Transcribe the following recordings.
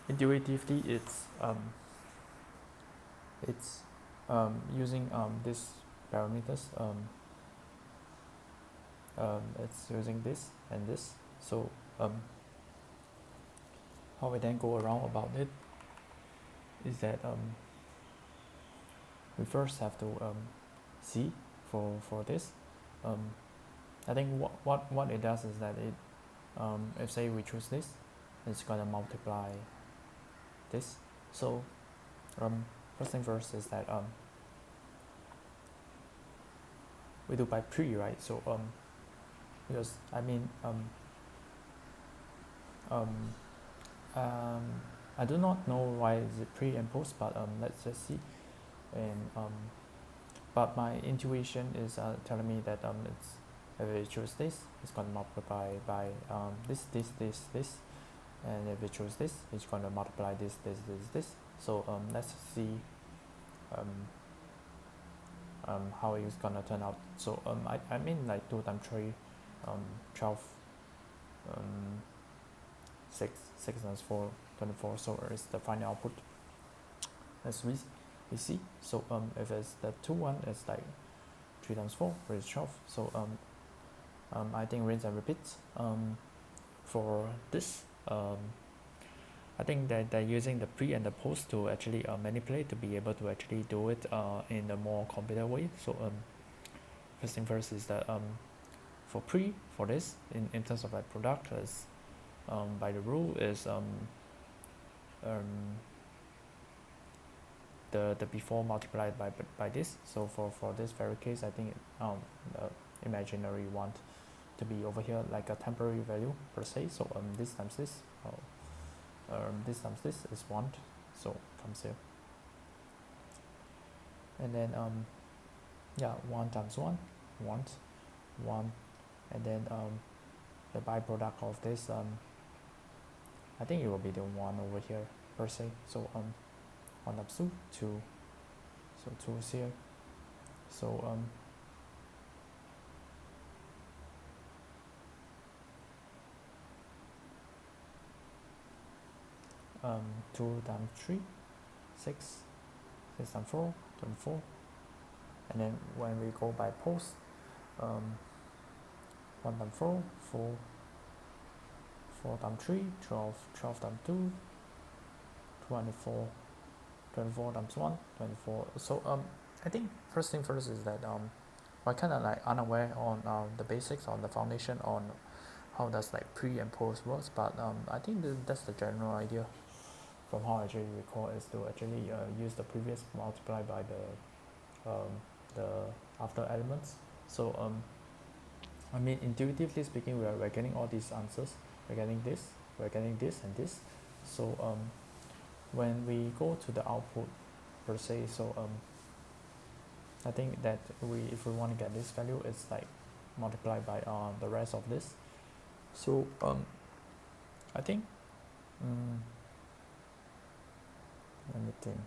intuitively it's using this parameters, it's using this and this. So how we then go around about it is that we first have to see for this. I think what it does is that it if say we choose this, it's gonna multiply this. So first thing first is that we do by pre, right? So because I mean I do not know why is it pre and post, but let's just see. And but my intuition is telling me that it's if we choose this, it's going to multiply by this, and if we choose this, it's going to multiply this. So let's see how it's going to turn out. So I mean like 2 times 3, 12, 6 times 4, 24. So it's the final output as we see. So if it's the 2 one, it's like 3 times 4, which is 12. So I think rinse and repeat. For this, I think that they're using the pre and the post to actually manipulate to be able to actually do it in a more computer way. So first thing first is that for pre, for this in terms of like product, is by the rule is the before multiplied by this. So for this very case, I think the imaginary one to be over here like a temporary value per se. So this times this, this times this is 1, so comes here. And then yeah, 1 times 1, 1, and then the byproduct of this, I think it will be the 1 over here per se. So 1 times 2, 2, so 2 is here. So 2 times 3, 6, 6 times 4, 24. And then when we go by post, 1 times 4, 4, 4 times 3, 12, 12 times 2, 24, 24 times 1, 24. So I think first thing first is that we're kind of like unaware on the basics, on the foundation, on how does like pre and post works, but I think that's the general idea from how I actually recall is to actually use the previous multiply by the after elements. So I mean intuitively speaking, we're getting all these answers, we're getting this, and this. So when we go to the output per se, so I think that if we want to get this value, it's like multiplied by the rest of this. So I think let me think.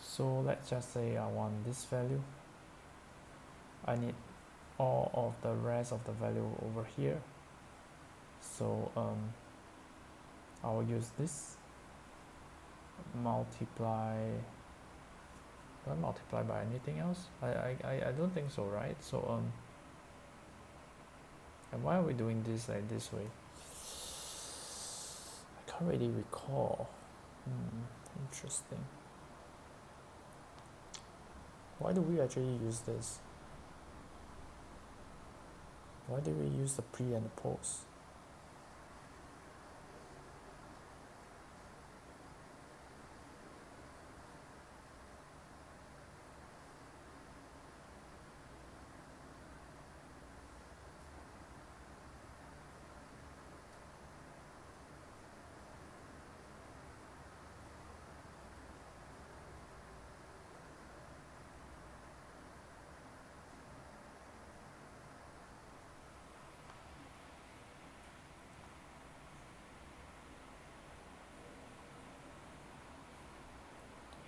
So let's just say I want this value. I need all of the rest of the value over here. So I'll use this multiply. Do I multiply by anything else? I don't think so, right? So and why are we doing this like this way? I can't really recall. Interesting. Why do we actually use this? Why do we use the pre and the post?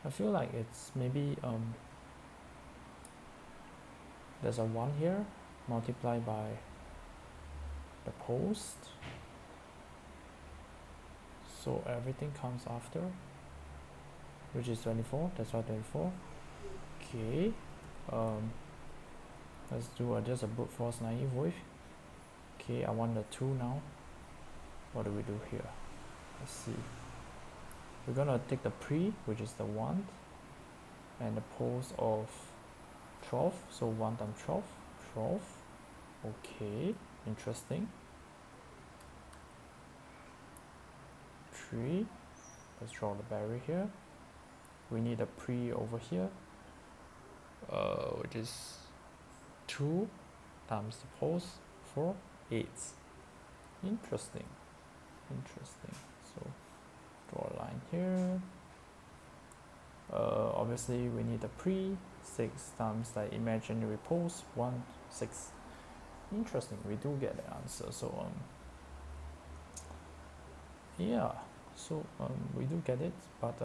I feel like it's maybe there's a 1 here multiplied by the post, so everything comes after, which is 24. That's why 24. Okay, let's do just a brute force naive with. Okay, I want the 2 now. What do we do here? Let's see. We're gonna take the pre, which is the 1, and the post of 12. So 1 times 12, 12. Okay, interesting. 3. Let's draw the barrier here. We need a pre over here, which is 2 times the post, 4, 8. Interesting. So draw a line here. Obviously we need a pre, 6 times the imaginary post, 1, 6. Interesting, we do get the answer. So yeah, so we do get it, but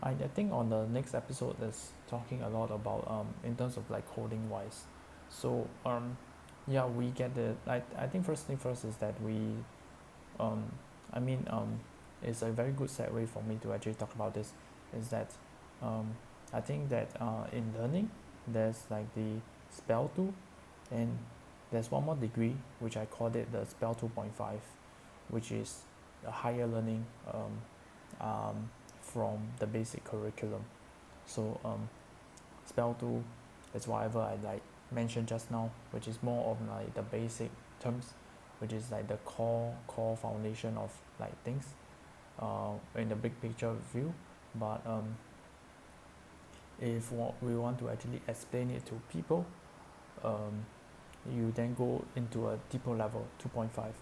I think on the next episode is talking a lot about in terms of like coding wise. So yeah, we get it. I think first thing first is that we it's a very good segue for me to actually talk about this, is that I think that in learning there's like the spell 2, and there's one more degree which I called it the spell 2.5, which is a higher learning from the basic curriculum. So spell 2 is whatever I like mentioned just now, which is more of like the basic terms, which is like the core foundation of like things in the big picture view. But if we want to actually explain it to people, you then go into a deeper level, 2.5.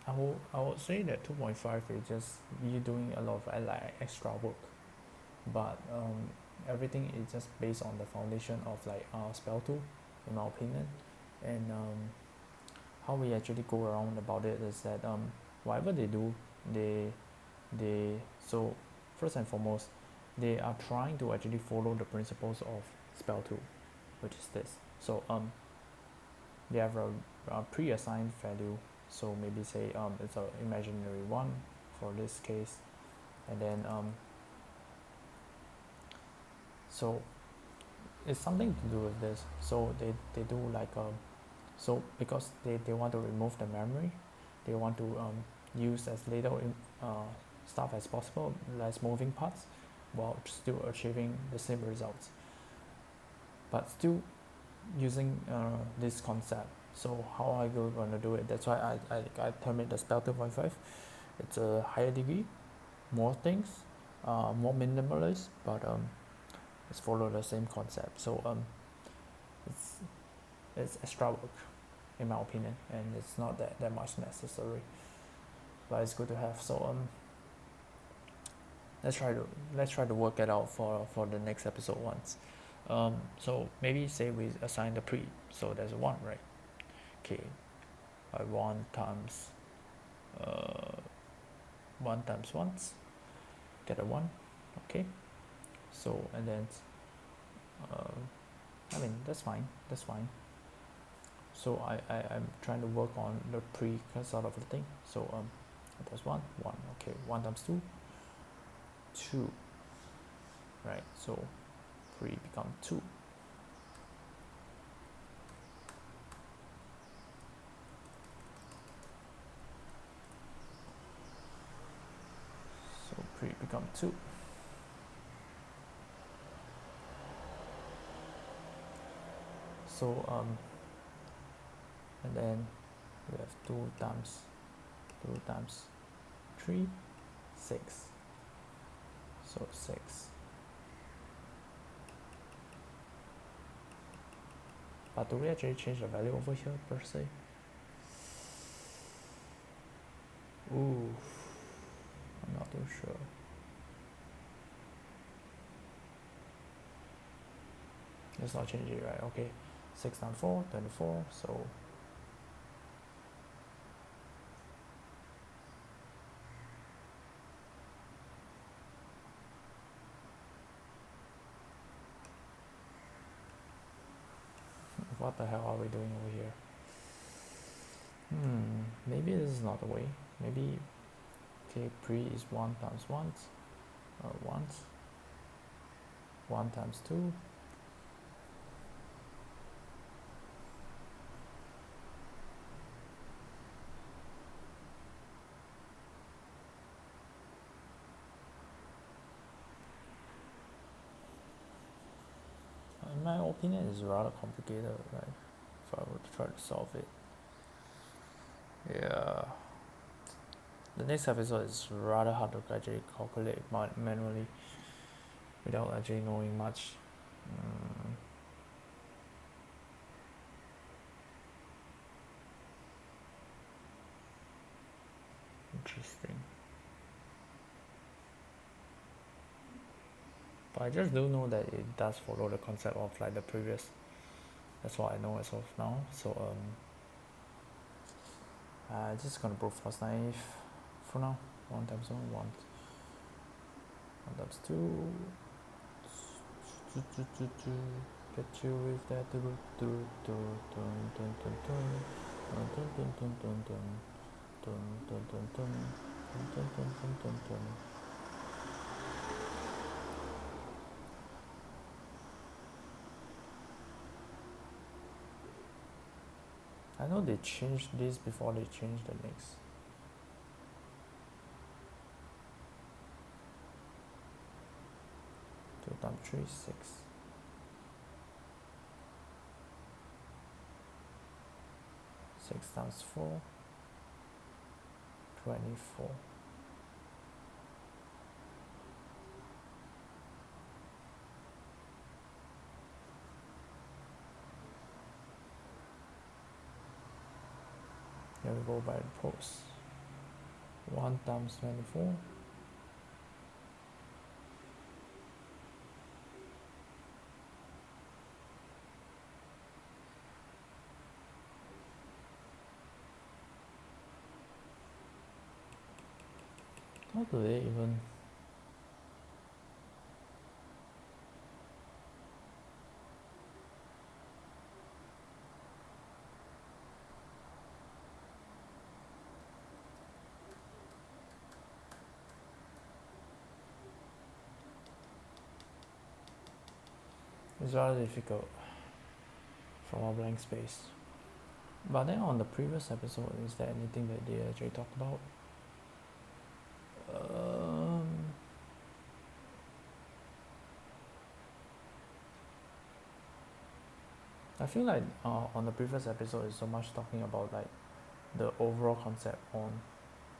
I would say that 2.5 is just you doing a lot of like extra work, but everything is just based on the foundation of like spell 2, in my opinion. And how we actually go around about it is that whatever they do, they so first and foremost, they are trying to actually follow the principles of spell 2, which is this. So they have a pre-assigned value, so maybe say it's an imaginary 1 for this case, and then so it's something to do with this. So they do like so because they want to remove the memory, they want to use as little stuff as possible, less moving parts, while still achieving the same results, but still using this concept. So how are you going to do it? That's why I term it the spell 2.5. It's a higher degree, more things, more minimalist, but it's follow the same concept. So it's extra work, in my opinion, and it's not that much necessary, but it's good to have. So let's try to work it out for the next episode once. So maybe say we assign the pre, so there's a 1, right? Okay, 1 times 1 times 1, get a 1. Okay, so and then that's fine. So I'm trying to work on the pre sort of the thing. So that's 1. Okay, 1 times 2, 2, right? So pre become 2. So pre become 2. So and then we have 2 times 3, 6. So 6. But do we actually change the value over here per se? Ooh, I'm not too sure. Let's not change it, right? Okay, 6 times 4, 24. So what the hell are we doing over here? Maybe this is not the way. Maybe okay, pre is 1 times 1, 1 times 2. In my opinion, it's rather complicated, right? If I were to try to solve it. Yeah. The next episode is rather hard to actually calculate manually without actually knowing much. Interesting. But I just do know that it does follow the concept of like the previous. That's what I know as of now. So just gonna prove false naive for now. 1 times 1, 1 times 2. Get you with that. I know they changed this before they changed the next. Two times 3, 6. 6 times 4, 24. Here we go by the post. 1 times 24. How do they even... It's rather difficult from a blank space. But then on the previous episode, is there anything that they actually talked about? I feel like on the previous episode is so much talking about like the overall concept on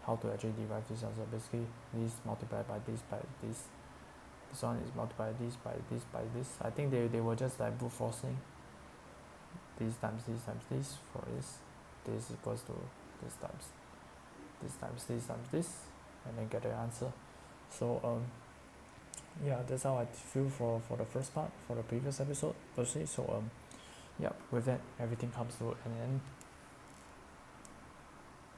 how to actually derive this answer. Basically, this multiplied by this by this. This one is multiplied this by this by this. I think they were just like brute forcing this times this times this for this. This equals to this times this times this times this, and then get the answer. So yeah, that's how I feel for the first part, for the previous episode per se. So yeah, with that, everything comes to an end.